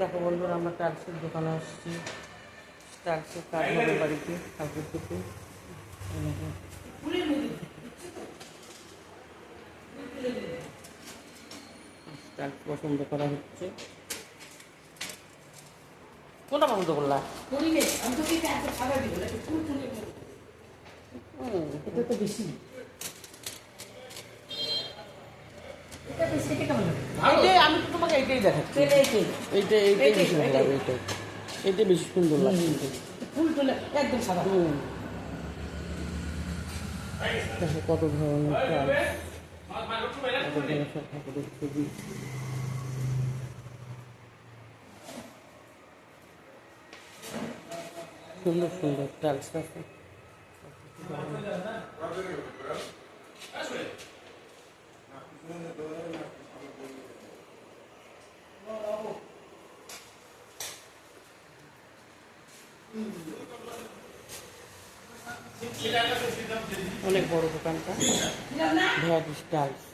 দেখো বন্ধুরা, আমরা টাইলসের দোকানে আসছি। টাইলসের কাজ হবে বাড়িতে ঠাকুর থেকে। টাইলস পছন্দ করা হচ্ছে। কোনটা পছন্দ করলা? এটা তো বেশি। আমি তো তোমাকে এইটাই দেখাচ্ছি। এইটাই বেশি ভালো লাগে। এইটাই বেশি সুন্দর লাগে। ফুল তুলে একদম সাদা। দেখো কত ধরনের টাইলস, কত ধরনের ঠাকুরের ছবি। সুন্দর সুন্দর টাইলস আছে। অনেক বড় দোকানটা, ভ্যারাইটিস টাইলস।